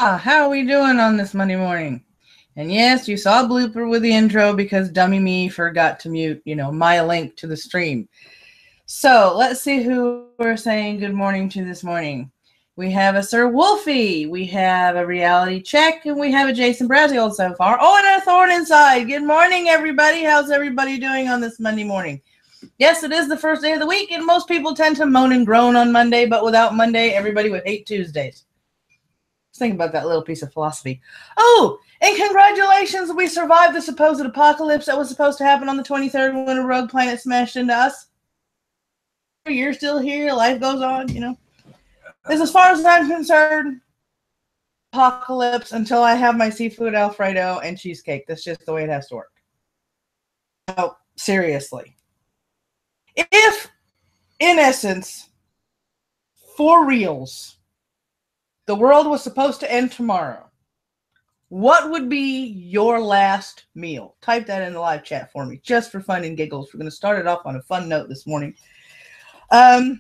How are we doing on this Monday morning? And yes, you saw a blooper with the intro because dummy me forgot to mute, my link to the stream. So let's see who we're saying good morning to this morning. We have a Sir Wolfie, we have a Reality Check, and we have a Jason Brazeal so far. Oh, and a Thorn Inside. Good morning, everybody. How's everybody doing on this Monday morning? Yes, it is the first day of the week, and most people tend to moan and groan on Monday, but without Monday, everybody would hate Tuesdays. Think about that little piece of philosophy. Oh, and congratulations, we survived the supposed apocalypse that was supposed to happen on the 23rd when a rogue planet smashed into us. You're still here, life goes on, This, as far as I'm concerned, apocalypse until I have my seafood Alfredo and cheesecake. That's just the way it has to work. Oh, seriously. If, in essence, for reals, the world was supposed to end tomorrow, what would be your last meal? Type that in the live chat for me, just for fun and giggles. We're going to start it off on a fun note this morning. There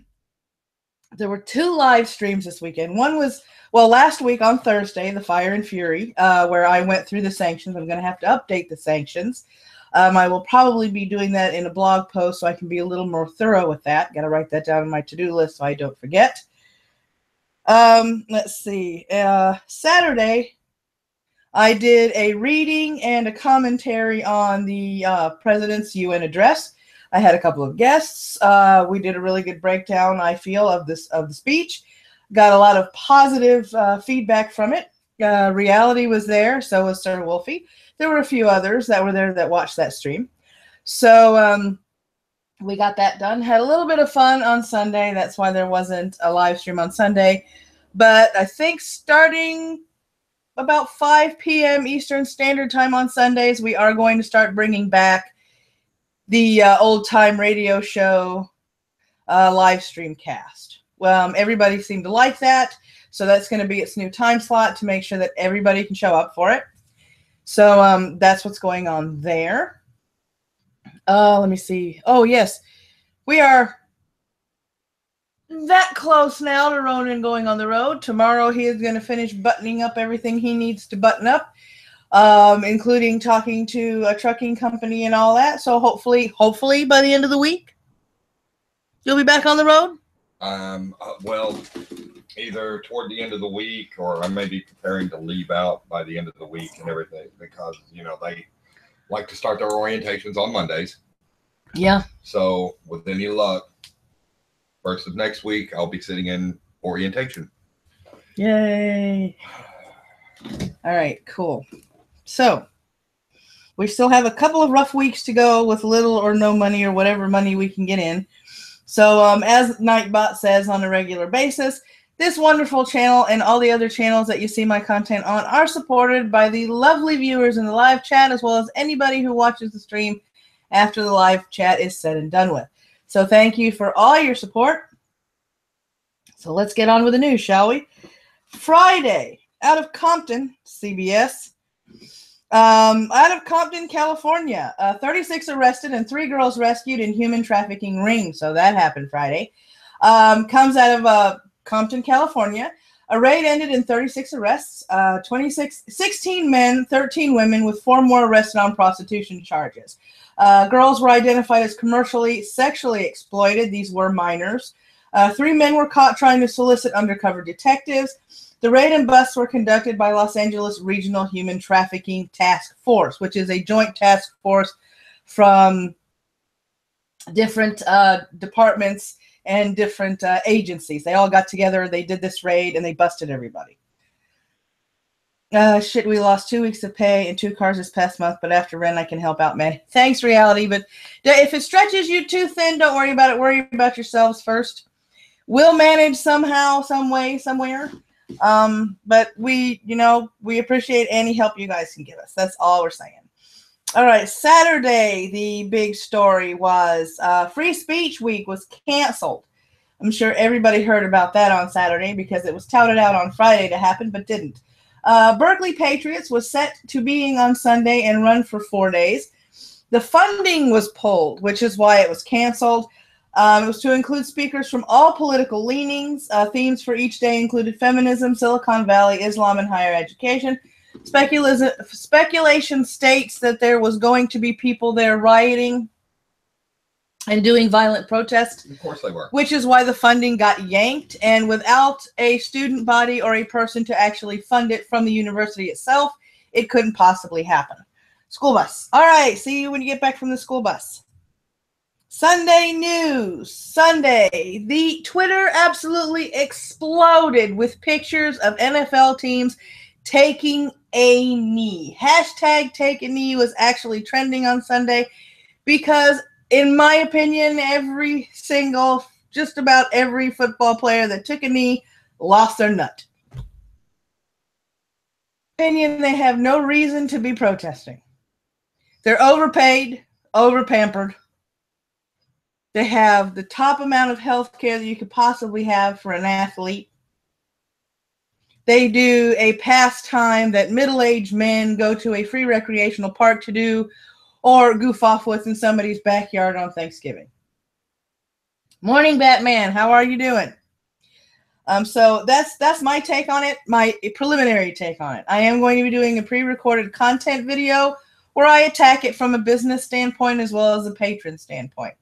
were 2 live streams this weekend. One was, last week on Thursday, the Fire and Fury, where I went through the sanctions. I'm going to have to update the sanctions. I will probably be doing that in a blog post so I can be a little more thorough with that. Got to write that down on my to-do list so I don't forget. Let's see. Saturday, I did a reading and a commentary on the President's UN address. I had a couple of guests. We did a really good breakdown, I feel, of the speech. Got a lot of positive feedback from it. Reality was there, so was Sir Wolfie. There were a few others that were there that watched that stream. So we got that done. Had a little bit of fun on Sunday. That's why there wasn't a live stream on Sunday. But I think starting about 5 p.m. Eastern Standard Time on Sundays, we are going to start bringing back the old-time radio show live stream cast. Well, everybody seemed to like that, so that's going to be its new time slot to make sure that everybody can show up for it. So that's what's going on there. Let me see. Oh, yes. We are that close now to Ronan going on the road. Tomorrow he is going to finish buttoning up everything he needs to button up, including talking to a trucking company and all that. So hopefully by the end of the week, you'll be back on the road? Well, either toward the end of the week or I may be preparing to leave out by the end of the week and everything because, they like to start their orientations on Mondays. Yeah. So with any luck, first of next week, I'll be sitting in orientation. Yay. All right, cool. So we still have a couple of rough weeks to go with little or no money or whatever money we can get in. So as Nightbot says on a regular basis, This wonderful channel and all the other channels that you see my content on are supported by the lovely viewers in the live chat, as well as anybody who watches the stream after the live chat is said and done with. So thank you for all your support. So let's get on with the news, shall we? Friday, out of Compton, CBS. Out of Compton, California, 36 arrested and 3 girls rescued in human trafficking ring. So that happened Friday. Comes out of Compton, California. A raid ended in 36 arrests, 16 men, 13 women, with 4 more arrested on prostitution charges. Girls were identified as commercially, sexually exploited. These were minors. 3 men were caught trying to solicit undercover detectives. The raid and busts were conducted by Los Angeles Regional Human Trafficking Task Force, which is a joint task force from different departments and different agencies. They all got together, they did this raid, and they busted everybody. Shit, we lost 2 weeks of pay and 2 cars this past month, but after rent, I can help out, man. Thanks, reality, but if it stretches you too thin, don't worry about it. Worry about yourselves first. We'll manage somehow, some way, somewhere. But we appreciate any help you guys can give us. That's all we're saying. All right, Saturday, the big story was Free Speech Week was canceled. I'm sure everybody heard about that on Saturday because it was touted out on Friday to happen, but didn't. Berkeley Patriots was set to being on Sunday and run for 4 days. The funding was pulled, which is why it was canceled. It was to include speakers from all political leanings. Themes for each day included feminism, Silicon Valley, Islam, and higher education. Speculation states that there was going to be people there rioting and doing violent protests. Of course they were. Which is why the funding got yanked. And without a student body or a person to actually fund it from the university itself, it couldn't possibly happen. School bus. All right, see you when you get back from the school bus. Sunday news. Sunday, the Twitter absolutely exploded with pictures of NFL teams taking a knee. Hashtag take a knee was actually trending on Sunday because, in my opinion, just about every football player that took a knee lost their nut. Opinion, they have no reason to be protesting. They're overpaid, overpampered. They have the top amount of health care that you could possibly have for an athlete. They do a pastime that middle-aged men go to a free recreational park to do or goof off with in somebody's backyard on Thanksgiving. Morning, Batman. How are you doing? So that's my take on it, my preliminary take on it. I am going to be doing a pre-recorded content video where I attack it from a business standpoint as well as a patron standpoint.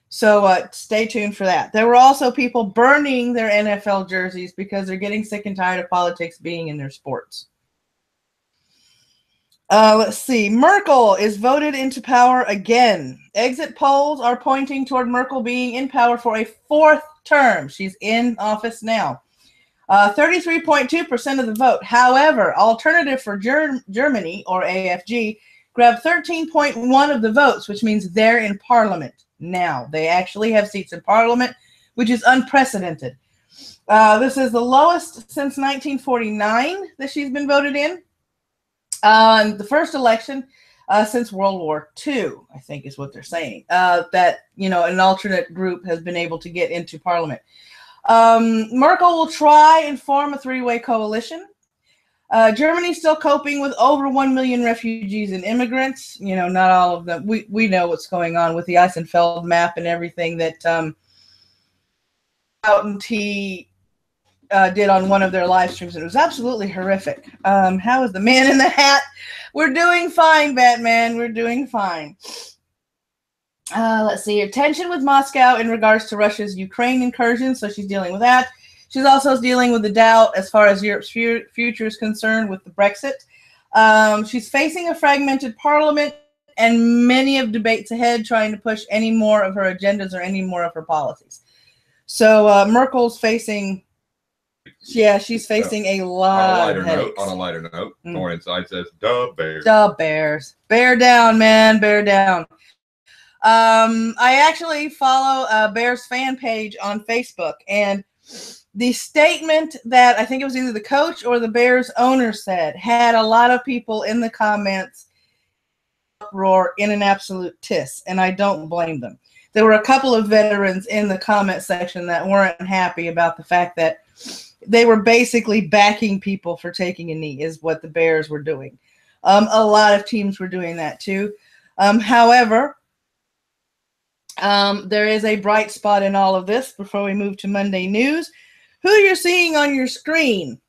So stay tuned for that. There were also people burning their NFL jerseys because they're getting sick and tired of politics being in their sports. Let's see. Merkel is voted into power again. Exit polls are pointing toward Merkel being in power for a 4th term. She's in office now. 33.2% of the vote. However, Alternative for Germany, or AFG, grabbed 13.1% of the votes, which means they're in parliament now. They actually have seats in parliament, which is unprecedented. This is the lowest since 1949 that she's been voted in. The first election since World War II, I think is what they're saying, that, an alternate group has been able to get into parliament. Merkel will try and form a 3-way coalition. Germany's still coping with over 1 million refugees and immigrants. Not all of them. We know what's going on with the Eisenfeld map and everything that Out T did on one of their live streams. It was absolutely horrific. How is the man in the hat? We're doing fine, Batman. We're doing fine. Let's see. Tension with Moscow in regards to Russia's Ukraine incursion. So she's dealing with that. She's also dealing with the doubt as far as Europe's future is concerned with the Brexit. She's facing a fragmented parliament and many of debates ahead trying to push any more of her agendas or any more of her policies. So Merkel's facing, she's facing a lot of headaches. On a lighter note, Thorn Inside says, "Duh, Bears." Duh, Bears. Bear down, man. Bear down. I actually follow a Bears fan page on Facebook, and the statement that I think it was either the coach or the Bears owner said had a lot of people in the comments uproar in an absolute tiss, and I don't blame them. There were a couple of veterans in the comment section that weren't happy about the fact that they were basically backing people for taking a knee, is what the Bears were doing. A lot of teams were doing that too. However, there is a bright spot in all of this before we move to Monday news. Who you're seeing on your screen,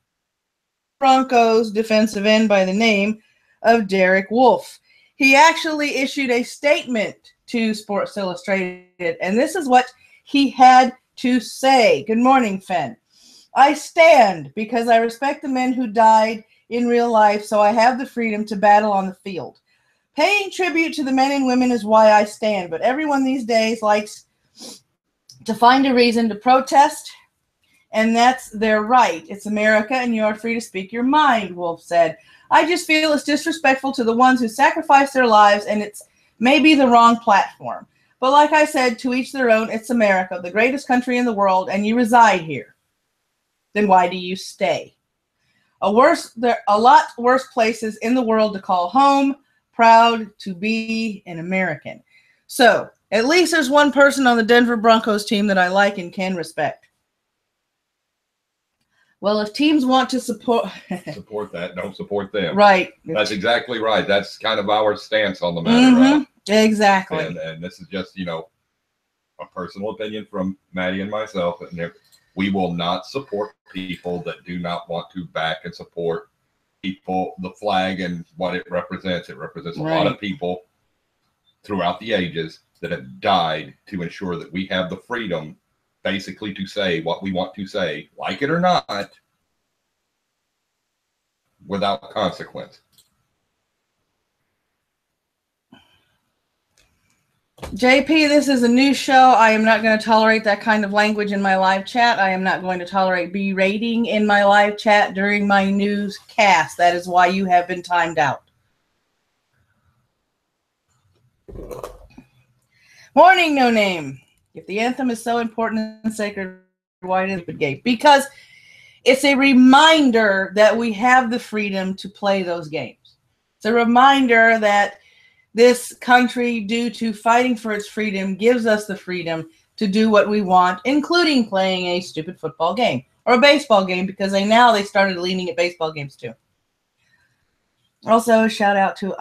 Broncos defensive end by the name of Derek Wolfe. He actually issued a statement to Sports Illustrated, and this is what he had to say. Good morning, Fen. I stand because I respect the men who died in real life, so I have the freedom to battle on the field. Paying tribute to the men and women is why I stand, but everyone these days likes to find a reason to protest, and that's their right. It's America, and you are free to speak your mind, Wolfe said. I just feel it's disrespectful to the ones who sacrificed their lives, and it's maybe the wrong platform. But like I said, to each their own, it's America, the greatest country in the world, and you reside here. Then why do you stay? There are a lot worse places in the world to call home. Proud to be an American. So, at least there's one person on the Denver Broncos team that I like and can respect. Well, if teams want to support that, don't support them. Right. That's exactly right. That's kind of our stance on the matter. Exactly. And this is just, a personal opinion from Maddie and myself. And we will not support people that do not want to back and support people, the flag and what it represents. It represents a lot of people throughout the ages that have died to ensure that we have the freedom basically to say what we want to say, like it or not, without consequence. JP, this is a new show. I am not going to tolerate that kind of language in my live chat. I am not going to tolerate berating in my live chat during my newscast. That is why you have been timed out. Morning, No Name. If the anthem is so important and sacred, why did it gay? Because it's a reminder that we have the freedom to play those games. It's a reminder that this country, due to fighting for its freedom, gives us the freedom to do what we want, including playing a stupid football game or a baseball game, because they started leaning at baseball games too. Also, shout out to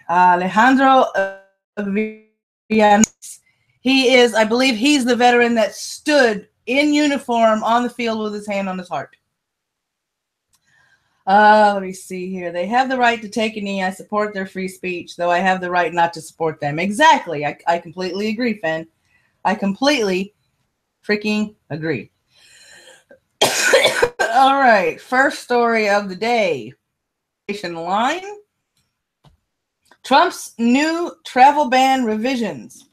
Alejandro Villanueva. He is, I believe, he's the veteran that stood in uniform on the field with his hand on his heart. Let me see here. They have the right to take a knee. I support their free speech, though I have the right not to support them. Exactly. I completely agree, Fen. I completely freaking agree. All right. First story of the day. Line. Trump's new travel ban revisions.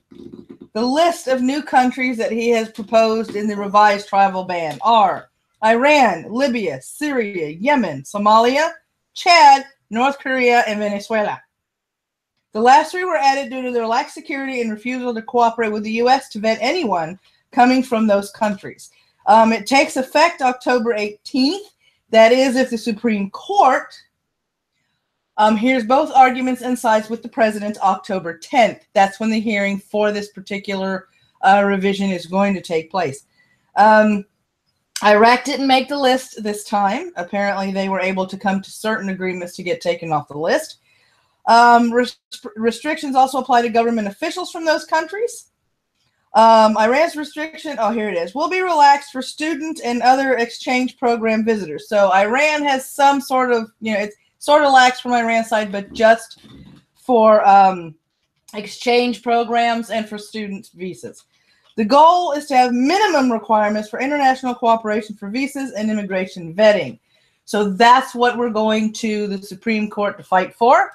The list of new countries that he has proposed in the revised travel ban are Iran, Libya, Syria, Yemen, Somalia, Chad, North Korea, and Venezuela. The last three were added due to their lax security and refusal to cooperate with the U.S. to vet anyone coming from those countries. It takes effect October 18th. That is, if the Supreme Court hears both arguments and sides with the president October 10th. That's when the hearing for this particular revision is going to take place. Iraq didn't make the list this time. Apparently, they were able to come to certain agreements to get taken off the list. Restrictions also apply to government officials from those countries. Iran's restriction, here it is, will be relaxed for student and other exchange program visitors. So Iran has some sort of, it's sort of lax from Iran's side, but just for exchange programs and for student visas. The goal is to have minimum requirements for international cooperation for visas and immigration vetting. So that's what we're going to the Supreme Court to fight for.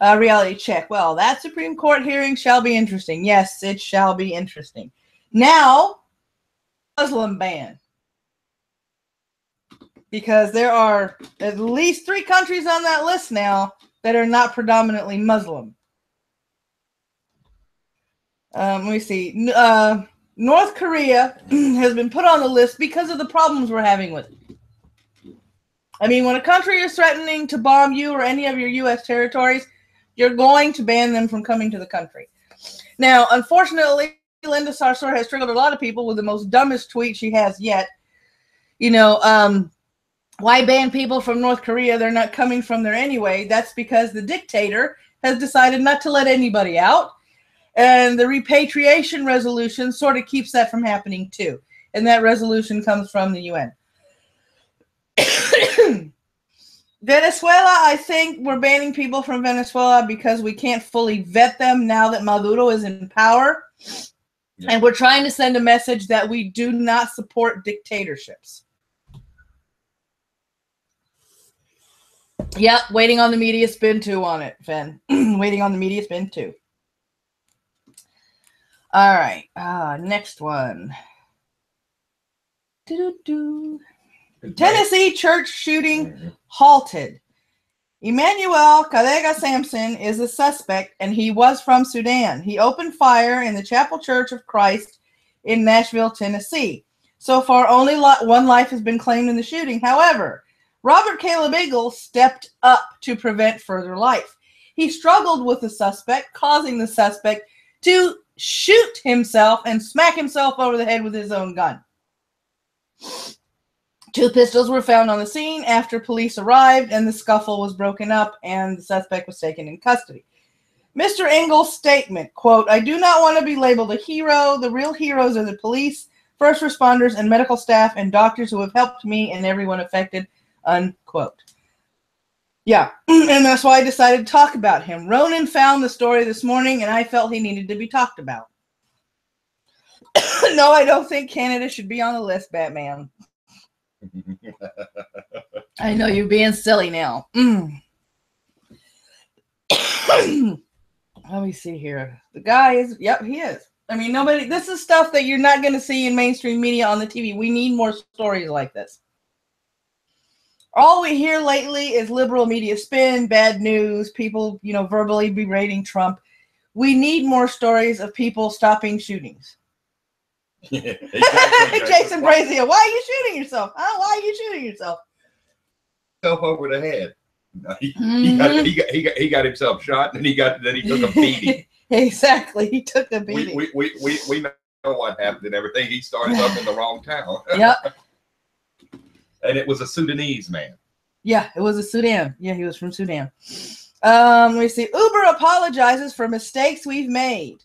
Reality check. Well, that Supreme Court hearing shall be interesting. Yes, it shall be interesting. Now, Muslim ban. Because there are at least 3 countries on that list now that are not predominantly Muslim. Let me see. North Korea has been put on the list because of the problems we're having with it. I mean, when a country is threatening to bomb you or any of your U.S. territories, you're going to ban them from coming to the country. Now, unfortunately, Linda Sarsour has triggered a lot of people with the most dumbest tweet she has yet. You know, why ban people from North Korea? They're not coming from there anyway. That's because the dictator has decided not to let anybody out. And the repatriation resolution sort of keeps that from happening too. And that resolution comes from the UN. Venezuela, I think we're banning people from Venezuela because we can't fully vet them now that Maduro is in power. Yeah. And we're trying to send a message that we do not support dictatorships. Yep, waiting on the media spin 2 on it, Fen. Waiting on the media spin 2. All right, next one. Tennessee church shooting halted. Emmanuel Kadega Sampson is a suspect, and he was from Sudan. He opened fire in the Chapel Church of Christ in Nashville, Tennessee. So far, only one life has been claimed in the shooting. However, Robert Caleb Eagle stepped up to prevent further life. He struggled with the suspect, causing the suspect to shoot himself and smack himself over the head with his own gun. 2 pistols were found on the scene after police arrived, and the scuffle was broken up, and the suspect was taken in custody. Mr. Engel's statement, quote, "I do not want to be labeled a hero. The real heroes are the police, first responders, and medical staff, and doctors who have helped me and everyone affected," unquote. Yeah, and that's why I decided to talk about him. Ronan found the story this morning, and I felt he needed to be talked about. No, I don't think Canada should be on the list, Batman. I know you're being silly now. Let me see here. The guy is, yep, he is. I mean, this is stuff that you're not going to see in mainstream media on the TV. We need more stories like this. All we hear lately is liberal media spin, bad news, people, verbally berating Trump. We need more stories of people stopping shootings. Yeah, exactly. Jason Brazeal, why are you shooting yourself? Huh? Why are you shooting yourself? Self over the head. He got himself shot, and then he took a beating. Exactly, he took a beating. We know what happened and everything. He started up in the wrong town. Yep. And it was a Sudanese man. Yeah, it was a Sudan. Yeah, he was from Sudan. Let me see. Uber apologizes for mistakes we've made.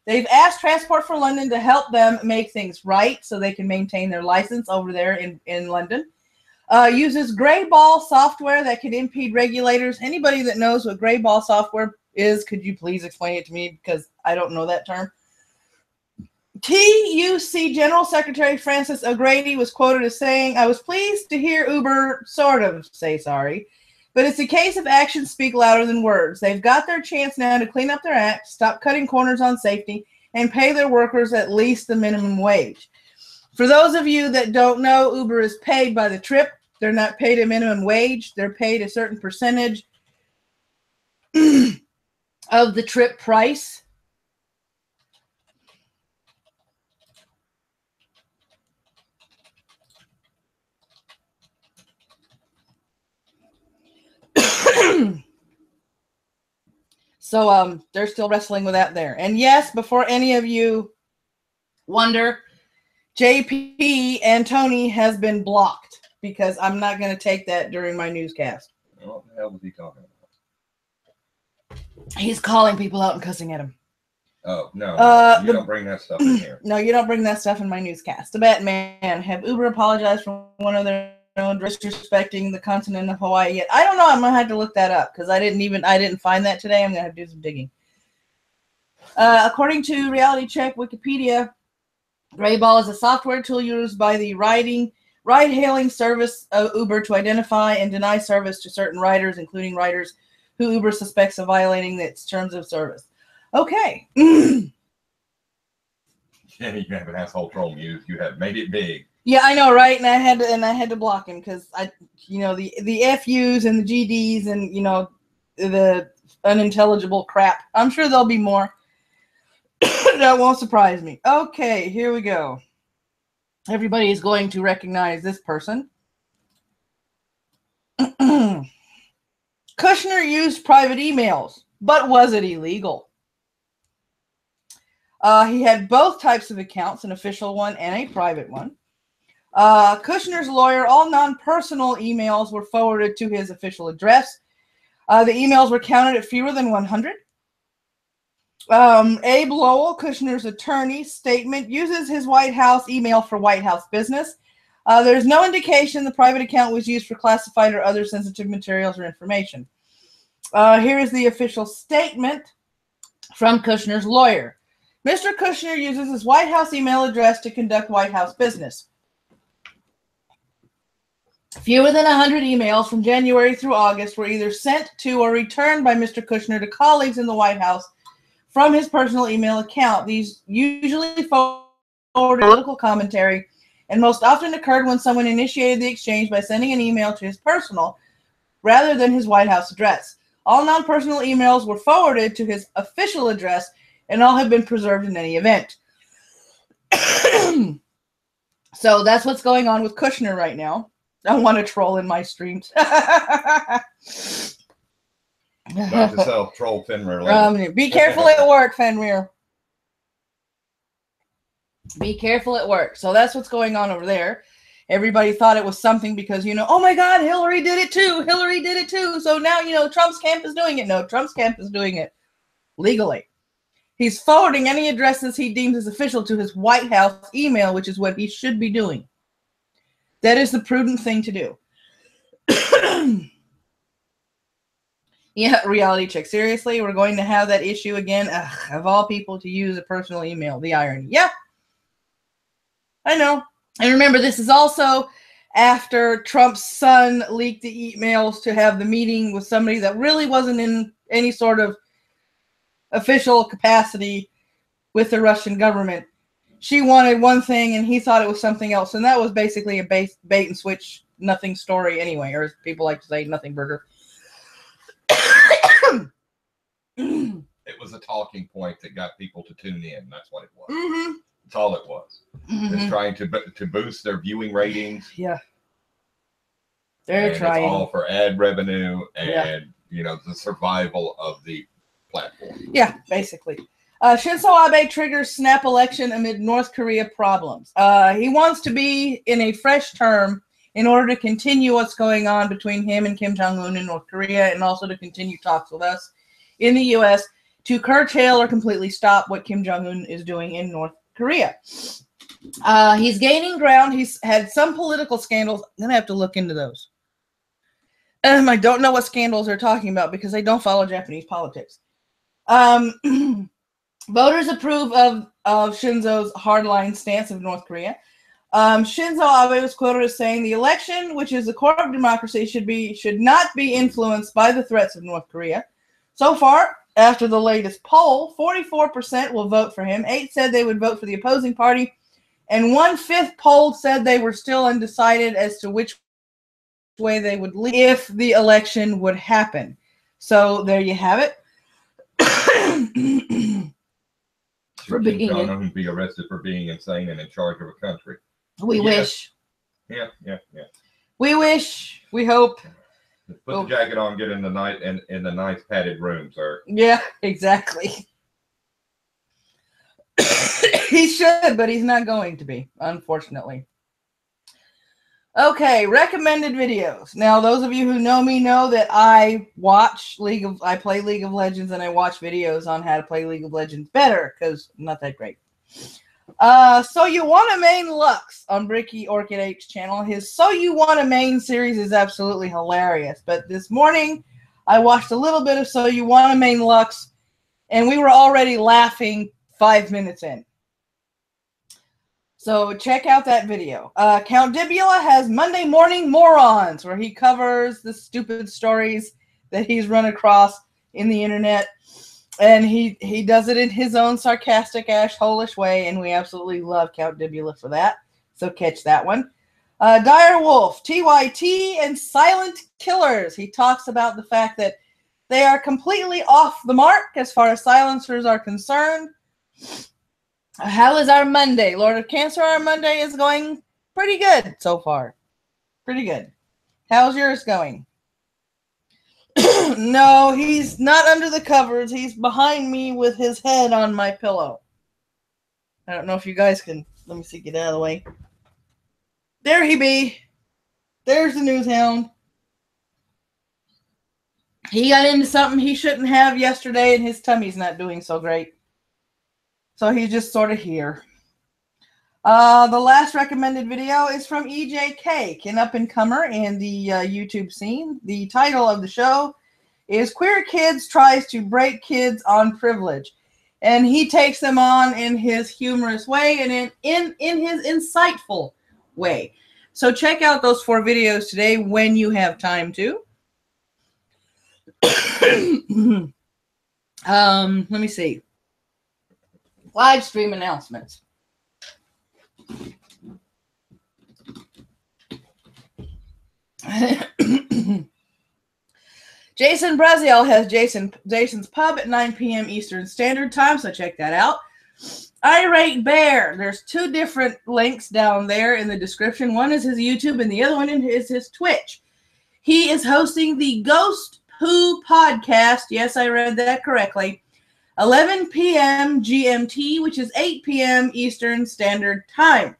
They've asked Transport for London to help them make things right so they can maintain their license over there in London. Uses gray ball software that can impede regulators. Anybody that knows what gray ball software is, could you please explain it to me, because I don't know that term. TUC General Secretary Francis O'Grady was quoted as saying, "I was pleased to hear Uber sort of say sorry, but it's a case of actions speak louder than words. They've got their chance now to clean up their act, stop cutting corners on safety, and pay their workers at least the minimum wage." For those of you that don't know, Uber is paid by the trip. They're not paid a minimum wage. They're paid a certain percentage of the trip price. So they're still wrestling with that there. And yes, before any of you wonder, JP and Tony has been blocked because I'm not going to take that during my newscast. What the hell was he talking about? He's calling people out and cussing at him. Oh, no. You don't bring that stuff in here. No, you don't bring that stuff in my newscast. The Batman, have Uber apologized for one of their own disrespecting the continent of Hawaii yet? I don't know. I'm going to have to look that up because I didn't find that today. I'm going to have to do some digging. According to Reality Check Wikipedia, Grayball is a software tool used by the ride-hailing service Uber to identify and deny service to certain riders, including riders who Uber suspects of violating its terms of service. Okay. Yeah, you have an asshole troll mute. You have made it big. Yeah, I know, right? And I had to block him because the FUs and the GDs and the unintelligible crap. I'm sure there'll be more. That won't surprise me. Okay, here we go. Everybody is going to recognize this person. Kushner used private emails, but was it illegal? He had both types of accounts, an official one and a private one. Kushner's lawyer, all non-personal emails were forwarded to his official address. The emails were counted at fewer than 100. Abe Lowell, Kushner's attorney's statement, uses his White House email for White House business. There's no indication the private account was used for classified or other sensitive materials or information. Here is the official statement from Kushner's lawyer. Mr. Kushner uses his White House email address to conduct White House business. Fewer than 100 emails from January through August were either sent to or returned by Mr. Kushner to colleagues in the White House from his personal email account. These usually forwarded political commentary and most often occurred when someone initiated the exchange by sending an email to his personal rather than his White House address. All non-personal emails were forwarded to his official address and all have been preserved in any event. So that's what's going on with Kushner right now. I want to troll in my streams. About to sell troll Fenrir later. Be careful at work, Fenrir. Be careful at work. So that's what's going on over there. Everybody thought it was something because, oh my God, Hillary did it too. Hillary did it too. So now, Trump's camp is doing it. No, Trump's camp is doing it legally. He's forwarding any addresses he deems as official to his White House email, which is what he should be doing. That is the prudent thing to do. Yeah, reality check. Seriously, we're going to have that issue again? Ugh, of all people to use a personal email. The irony. Yeah, I know. And remember, this is also after Trump's son leaked the emails to have the meeting with somebody that really wasn't in any sort of official capacity with the Russian government. She wanted one thing and he thought it was something else. And that was basically a bait and switch, nothing story anyway, or as people like to say, nothing burger. It was a talking point that got people to tune in. That's what it was. Mm-hmm. That's all it was. Mm-hmm. It's trying to boost their viewing ratings. Yeah. They're trying. It's all for ad revenue and, the survival of the platform. Yeah, basically. Shinzo Abe triggers snap election amid North Korea problems. He wants to be in a fresh term in order to continue what's going on between him and Kim Jong-un in North Korea, and also to continue talks with us in the U.S. to curtail or completely stop what Kim Jong-un is doing in North Korea. He's gaining ground. He's had some political scandals. I'm going to have to look into those. I don't know what scandals they're talking about because I don't follow Japanese politics. Voters approve of Shinzo's hardline stance of North Korea. Shinzo Abe was quoted as saying, "The election, which is the core of democracy, should not be influenced by the threats of North Korea." So far, after the latest poll, 44% will vote for him. 8 said they would vote for the opposing party, and 1/5 polled said they were still undecided as to which way they would lean if the election would happen. So there you have it. Should Kim Jong-un be arrested for being insane and in charge of a country? We wish. Yeah. We wish. We hope. Put the jacket on, get in the nice padded room, sir. Yeah, exactly. He should, but he's not going to be, unfortunately. Okay, recommended videos. Now, those of you who know me know that I play League of Legends, and I watch videos on how to play League of Legends better, because I'm not that great. So You Want a Main Lux on Bricky Orchid H's channel. His So You Want a Main series is absolutely hilarious. But this morning, I watched a little bit of So You Want a Main Lux, and we were already laughing 5 minutes in. So check out that video. Count Dibbula has Monday Morning Morons, where he covers the stupid stories that he's run across in the internet. And he does it in his own sarcastic, asshole-ish way, and we absolutely love Count Dibbula for that. So catch that one. Dire Wolf, TYT and Silent Killers. He talks about the fact that they are completely off the mark as far as silencers are concerned. How is our Monday? Lord of Cancer, our Monday is going pretty good so far. Pretty good. How's yours going? No, he's not under the covers. He's behind me with his head on my pillow. I don't know if you guys can... Let me see, get out of the way. There he be. There's the news hound. He got into something he shouldn't have yesterday, and his tummy's not doing so great. So he's just sort of here. The last recommended video is from EJ Cake, an up-and-comer in the YouTube scene. The title of the show is Queer Kids Tries to Break Kids on Privilege. And he takes them on in his humorous way and in his insightful way. So check out those 4 videos today when you have time to. Let me see. Live stream announcements. Jason Brazeal has Jason's Pub at 9 p.m. Eastern Standard Time, so check that out. Irate Bear, there's 2 different links down there in the description. One is his YouTube and the other one is his Twitch. He is hosting the Ghost Poo Podcast. Yes, I read that correctly. 11 p.m. GMT, which is 8 p.m. Eastern Standard Time.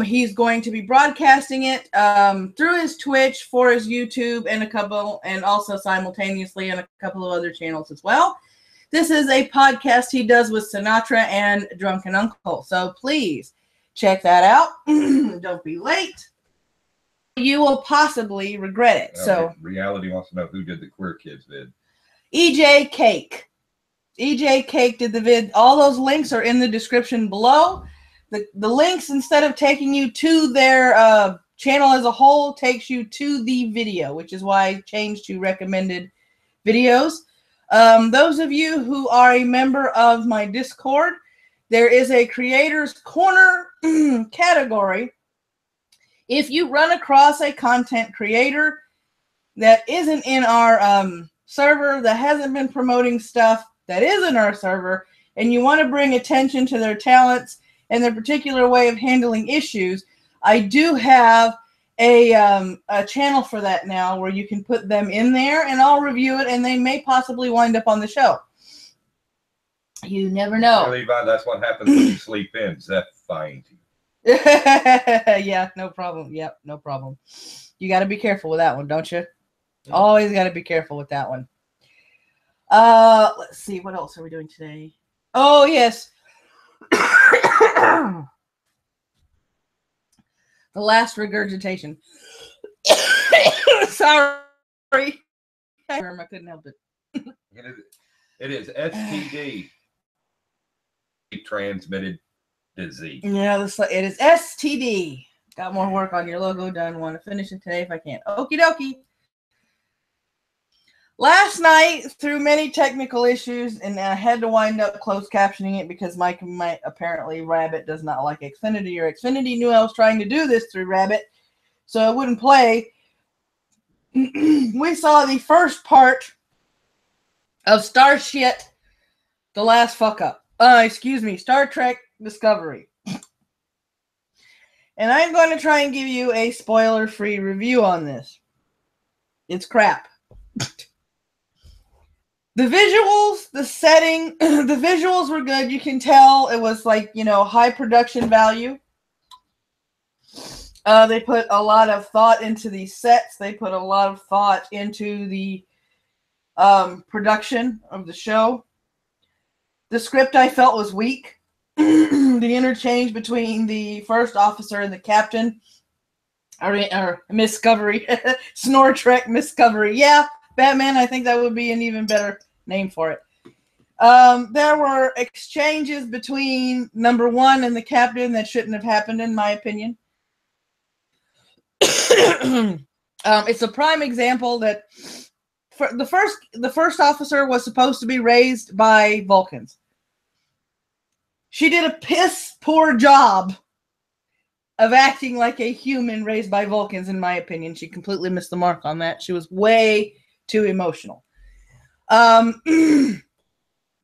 He's going to be broadcasting it through his Twitch, for his YouTube, and also simultaneously on a couple of other channels as well. This is a podcast he does with Sinatra and Drunken Uncle. So please check that out. Don't be late. You will possibly regret it. So Reality wants to know who did the Queer Kids vid. EJ Cake. EJ Cake did the vid. All those links are in the description below. The links, instead of taking you to their channel as a whole, takes you to the video, which is why I changed to recommended videos. Those of you who are a member of my Discord, there is a Creators Corner category. If you run across a content creator that isn't in our server, that hasn't been promoting stuff that is in our server, and you want to bring attention to their talents and their particular way of handling issues, I do have a channel for that now where you can put them in there and I'll review it, and they may possibly wind up on the show. You never know. Levi, that's what happens when you sleep in. Zeph finds you. Yeah, no problem. Yep, no problem. You got to be careful with that one, don't you? Yeah. Always got to be careful with that one. Let's see. What else are we doing today? Oh, yes. The last regurgitation. Sorry. I couldn't help it. It is STD. Transmitted disease. Yeah, it is STD. Got more work on your logo done. Want to finish it today if I can. Okie dokie. Last night, through many technical issues, and I had to wind up closed captioning it because my apparently Rabbit does not like Xfinity, or Xfinity knew I was trying to do this through Rabbit, so it wouldn't play. We saw the first part of Starship, The Last Fuck Up. Star Trek Discovery. And I'm going to try and give you a spoiler-free review on this. It's crap. The visuals, the setting, the visuals were good. You can tell it was like, high production value. They put a lot of thought into these sets. They put a lot of thought into the production of the show. The script I felt was weak. The interchange between the first officer and the captain, or Miscovery, Snortrek Miscovery. Yeah, Batman, I think that would be an even better name for it. There were exchanges between number one and the captain that shouldn't have happened, in my opinion. It's a prime example that the first officer was supposed to be raised by Vulcans. She did a piss poor job of acting like a human raised by Vulcans, in my opinion. She completely missed the mark on that. She was way too emotional.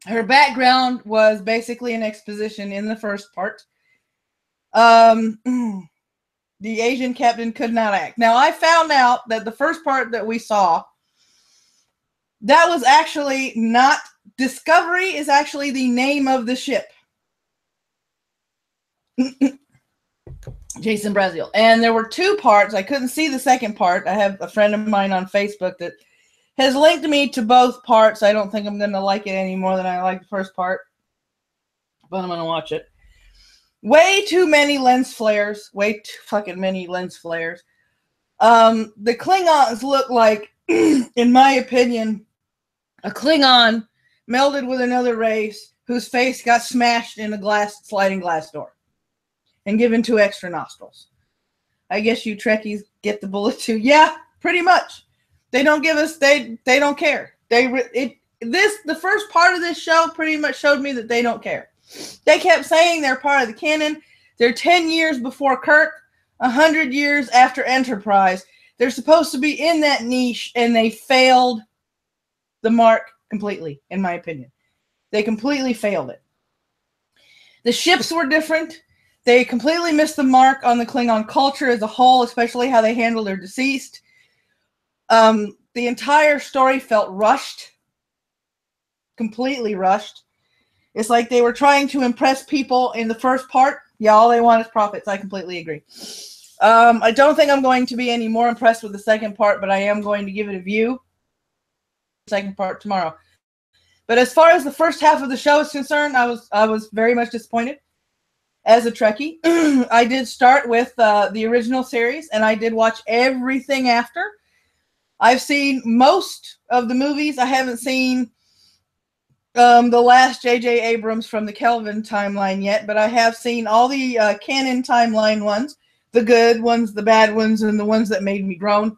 Her background was basically an exposition in the first part. The Asian captain could not act. Now, I found out that the first part that we saw, that was actually not Discovery, is actually the name of the ship. Jason Brazeal. And there were two parts. I couldn't see the second part. I have a friend of mine on Facebook that has linked me to both parts. I don't think I'm going to like it any more than I like the first part, but I'm going to watch it. Way too many lens flares. Way too fucking many lens flares. The Klingons look like, in my opinion, a Klingon melded with another race whose face got smashed in a sliding glass door and given 2 extra nostrils. I guess you Trekkies get the bullet too. Yeah, pretty much. They don't give us. They don't care. The first part of this show pretty much showed me that they don't care. They kept saying they're part of the canon. They're 10 years before Kirk, 100 years after Enterprise. They're supposed to be in that niche, and they failed the mark completely, in my opinion. They completely failed it. The ships were different. They completely missed the mark on the Klingon culture as a whole, especially how they handled their deceased. The entire story felt rushed. Completely rushed. It's like they were trying to impress people in the first part. Yeah, all they want is profits. I completely agree. I don't think I'm going to be any more impressed with the second part, but I am going to give it a view. Second part tomorrow. But as far as the first half of the show is concerned, I was very much disappointed as a Trekkie. I did start with the original series, and I did watch everything after. I've seen most of the movies. I haven't seen the last J.J. Abrams from the Kelvin timeline yet, but I have seen all the canon timeline ones, the good ones, the bad ones, and the ones that made me groan.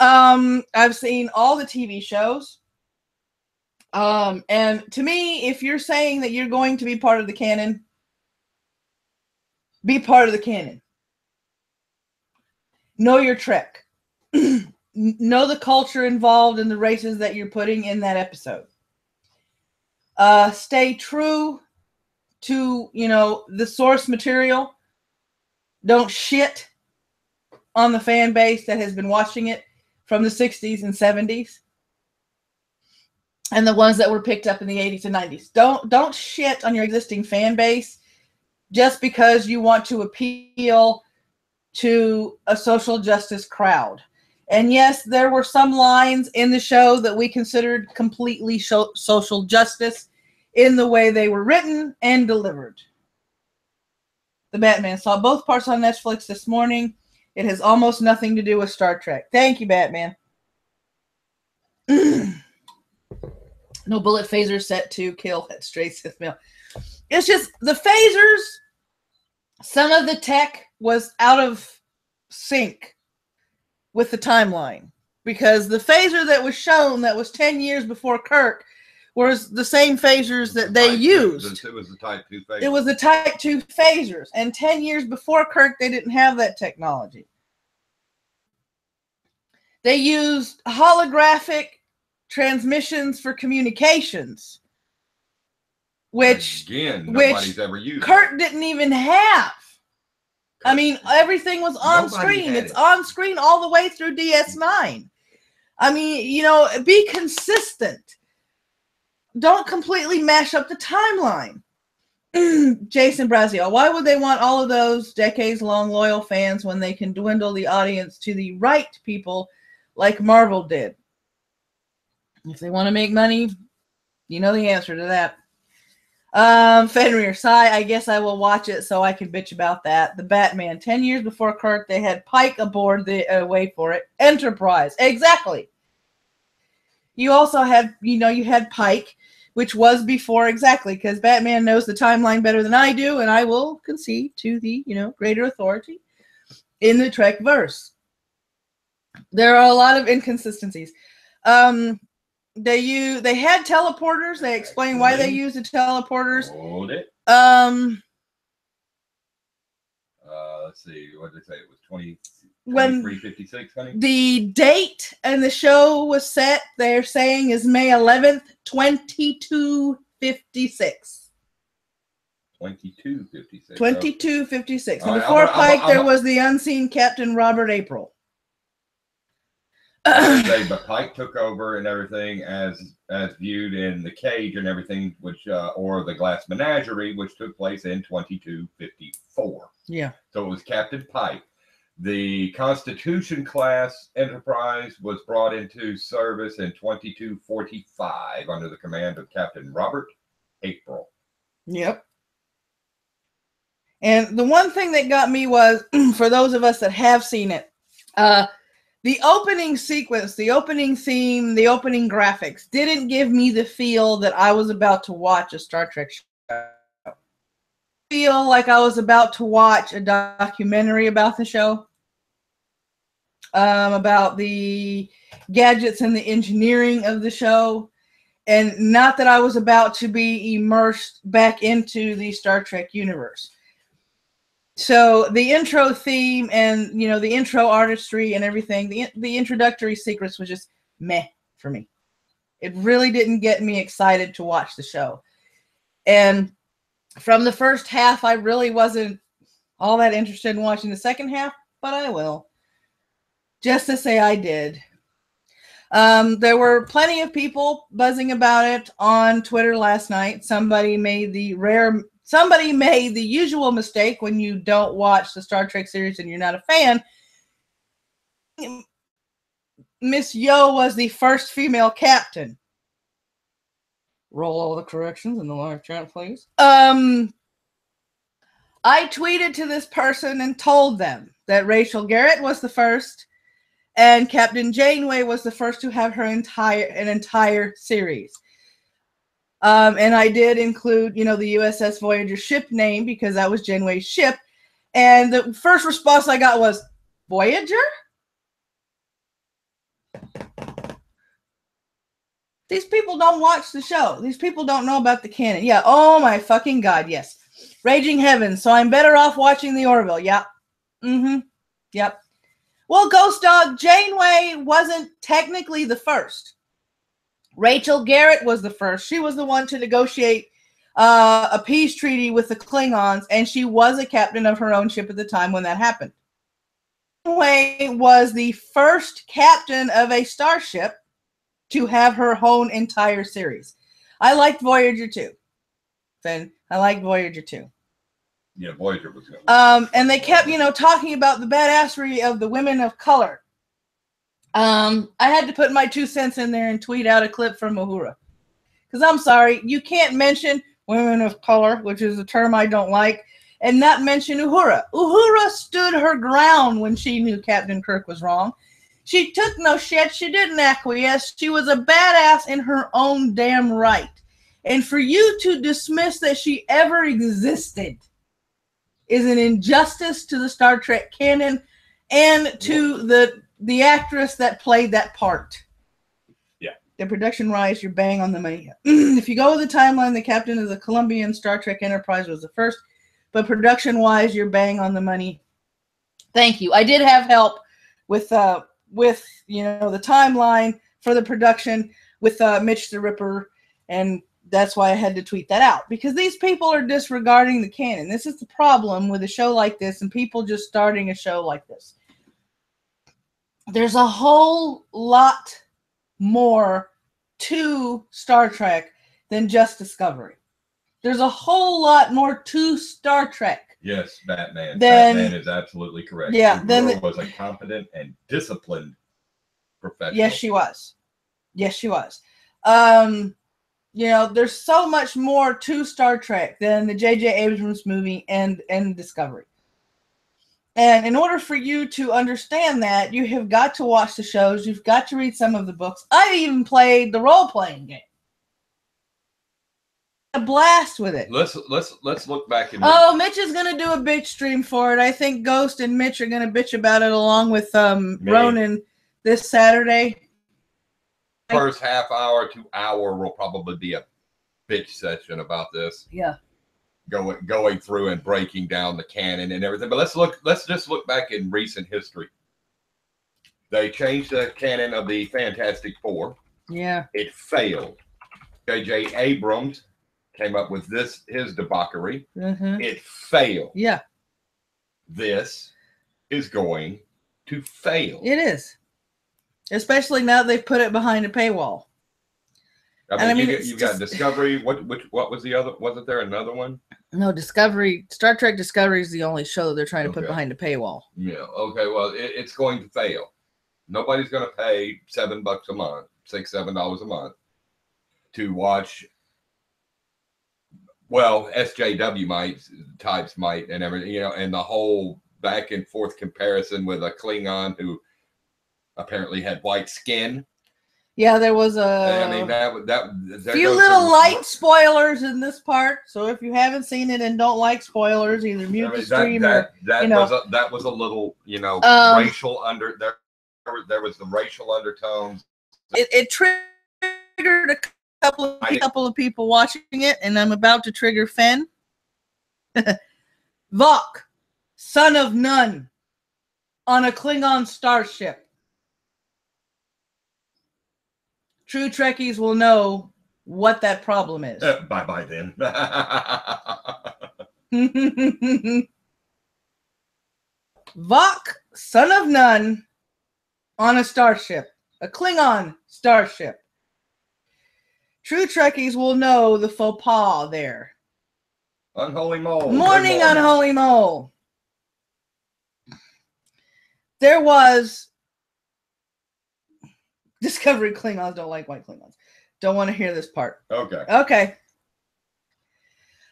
I've seen all the TV shows. And to me, if you're saying that you're going to be part of the canon, be part of the canon. Know your Trek. Know the culture involved in the races that you're putting in that episode. Stay true to, the source material. Don't shit on the fan base that has been watching it from the 60s and 70s. And the ones that were picked up in the 80s and 90s. Don't shit on your existing fan base just because you want to appeal to a social justice crowd. And yes, there were some lines in the show that we considered completely social justice in the way they were written and delivered. The Batman saw both parts on Netflix this morning. It has almost nothing to do with Star Trek. Thank you, Batman. No bullet phaser set to kill at straight Sith mail. It's just the phasers, some of the tech was out of sync with the timeline, because the phaser that was shown that was 10 years before Kirk was the same phasers that they used. It was the Type 2 phaser. It was the Type 2 phasers. And 10 years before Kirk, they didn't have that technology. They used holographic transmissions for communications, which nobody's ever used. Kirk didn't even have. I mean, everything was on screen. It's on screen all the way through DS9. I mean, be consistent. Don't completely mash up the timeline. Jason Brazeal, why would they want all of those decades-long loyal fans when they can dwindle the audience to the right people like Marvel did? If they want to make money, you know the answer to that. Fenrir, sigh, I guess I will watch it so I can bitch about that. The Batman, 10 years before Kirk, they had Pike aboard the, wait for it, Enterprise. Exactly. You also had, you had Pike, which was before, exactly, because Batman knows the timeline better than I do, and I will concede to the, greater authority in the Trek verse. There are a lot of inconsistencies. They had teleporters. They explained why they used the teleporters. Hold it. Let's see. What did they say? It was 20. when 356, honey? The date and the show was set, they're saying, is May 11th, 2256. 2256. 2256. And All right, before Pike, there I'm- was the unseen Captain Robert April. But Pike took over and everything as viewed in the cage and everything, which or the Glass Menagerie, which took place in 2254. Yeah. So it was Captain Pike. The Constitution class Enterprise was brought into service in 2245 under the command of Captain Robert April. Yep. And the one thing that got me was, for those of us that have seen it, the opening sequence, the opening theme, the opening graphics didn't give me the feel that I was about to watch a Star Trek show. I feel like I was about to watch a documentary about the show, about the gadgets and the engineering of the show, and not that I was about to be immersed back into the Star Trek universe. So the intro theme and, you know, the intro artistry and everything, the introductory sequence was just meh for me. It really didn't get me excited to watch the show. And from the first half, I really wasn't all that interested in watching the second half, but I will. Just to say I did. There were plenty of people buzzing about it on Twitter last night. Somebody made the usual mistake when you don't watch the Star Trek series and you're not a fan. Miss Yo was the first female captain. Roll all the corrections in the live chat, please. I tweeted to this person and told them that Rachel Garrett was the first and Captain Janeway was the first to have an entire series. And I did include, you know, the USS Voyager ship name because that was Janeway's ship. And the first response I got was, Voyager? These people don't watch the show. These people don't know about the canon. Yeah, oh my fucking God, yes. Raging Heavens, so I'm better off watching the Orville. Yep. Yep. Well, Ghost Dog, Janeway wasn't technically the first. Rachel Garrett was the first. She was the one to negotiate a peace treaty with the Klingons, and she was a captain of her own ship at the time when that happened. Janeway was the first captain of a starship to have her own entire series. I liked Voyager 2. Finn, I liked Voyager 2. Yeah, Voyager was good. And they kept, you know, talking about the badassery of the women of color. I had to put my 2 cents in there and tweet out a clip from Uhura. Because I'm sorry, you can't mention women of color, which is a term I don't like, and not mention Uhura. Uhura stood her ground when she knew Captain Kirk was wrong. She took no shit. She didn't acquiesce. She was a badass in her own damn right. And for you to dismiss that she ever existed is an injustice to the Star Trek canon and to the actress that played that part. Yeah. The production rise, you're bang on the money. If you go with the timeline, the captain of the Colombian Star Trek Enterprise was the first, but production-wise, you're bang on the money. Thank you. I did have help with you know, the timeline for the production with Mitch the Ripper, and that's why I had to tweet that out, because these people are disregarding the canon. This is the problem with a show like this and people just starting a show like this. There's a whole lot more to Star Trek than just Discovery. There's a whole lot more to Star Trek. Yes, Batman. Batman is absolutely correct. Yeah, Uhura was a competent and disciplined professional. Yes, she was. Yes, she was. You know, there's so much more to Star Trek than the J.J. Abrams movie and Discovery. And in order for you to understand that, you have got to watch the shows. You've got to read some of the books. I even played the role-playing game. A blast with it. Let's look back and Mitch is gonna do a bitch stream for it. I think Ghost and Mitch are gonna bitch about it along with Ronan this Saturday. First half hour to hour will probably be a bitch session about this. Yeah. Going through and breaking down the canon and everything. But let's just look back in recent history. They changed the canon of the Fantastic Four. Yeah. It failed. J.J. Abrams came up with his debauchery. Mm-hmm. It failed. Yeah. This is going to fail. It is. Especially now they've put it behind a paywall. I mean, you got Discovery. What was the other? Wasn't there another one? No, Discovery. Star Trek Discovery is the only show that they're trying to put behind a paywall. Yeah. Okay. Well, it's going to fail. Nobody's going to pay $7 a month, $7 a month to watch. Well, SJW types might, and everything, and the whole back and forth comparison with a Klingon who apparently had white skin. Yeah, there was few little light spoilers in this part. So if you haven't seen it and don't like spoilers, either mute the stream that was a little racial under there. There was the racial undertones. It triggered a couple of people watching it, and I'm about to trigger Fen. Vok, son of none, on a Klingon starship. True Trekkies will know what that problem is. Bye then. Vok, son of none, on a starship. A Klingon starship. True Trekkies will know the faux pas there. Unholy Mole. Morning, Unholy Mole. There was... Discovery Klingons don't like white Klingons. Don't want to hear this part. Okay.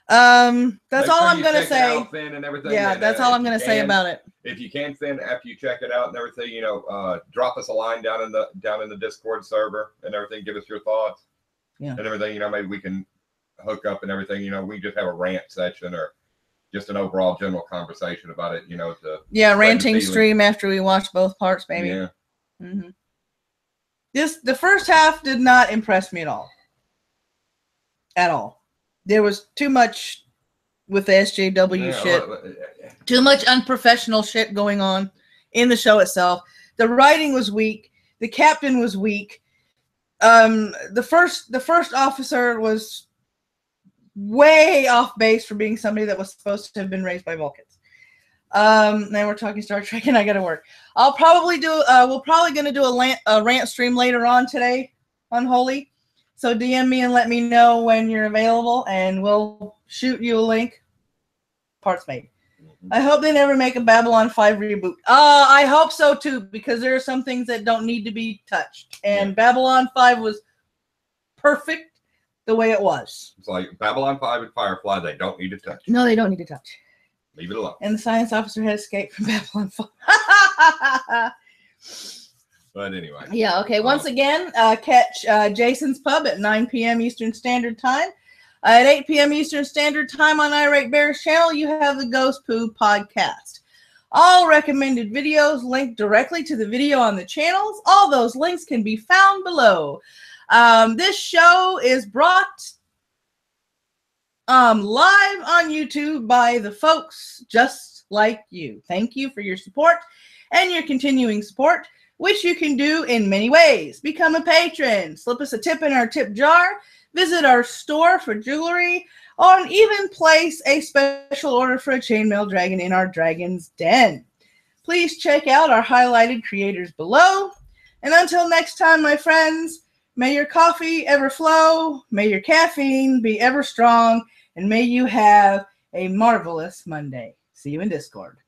That's all I'm going to say. And everything, yeah, that's all I'm going to say about it. If you can, Finn, after you check it out and everything, drop us a line down in the Discord server and everything. Give us your thoughts. Yeah. And everything, maybe we can hook up and everything. We just have a rant section or just an overall general conversation about it. Ranting stream after we watch both parts, maybe. Yeah. Mm-hmm. The first half did not impress me at all. At all. There was too much with the SJW shit. Too much unprofessional shit going on in the show itself. The writing was weak. The captain was weak. The first officer was way off base for being somebody that was supposed to have been raised by Vulcans. Now we're talking Star Trek and I gotta work. I'll probably do we're probably gonna do a rant stream later on today, Unholy. So DM me and let me know when you're available and we'll shoot you a link. Parts made. I hope they never make a Babylon 5 reboot. I hope so too, because there are some things that don't need to be touched. And Babylon 5 was perfect the way it was. It's like Babylon 5 and Firefly, they don't need to touch. No, they don't need to touch. Leave it alone. And the science officer had escaped from Babylon 5. But anyway. Yeah, okay. Once again, catch Jason's Pub at 9 p.m. Eastern Standard Time. At 8 p.m. Eastern Standard Time on Irate Bear's channel, you have the Ghost Poo Podcast. All recommended videos linked directly to the video on the channels. All those links can be found below. This show is brought live on YouTube by the folks just like you. Thank you for your support and your continuing support, which you can do in many ways. Become a patron, slip us a tip in our tip jar, visit our store for jewelry, or even place a special order for a chainmail dragon in our Dragon's Den. Please check out our highlighted creators below. And until next time, my friends, may your coffee ever flow, may your caffeine be ever strong, and may you have a marvelous Monday. See you in Discord.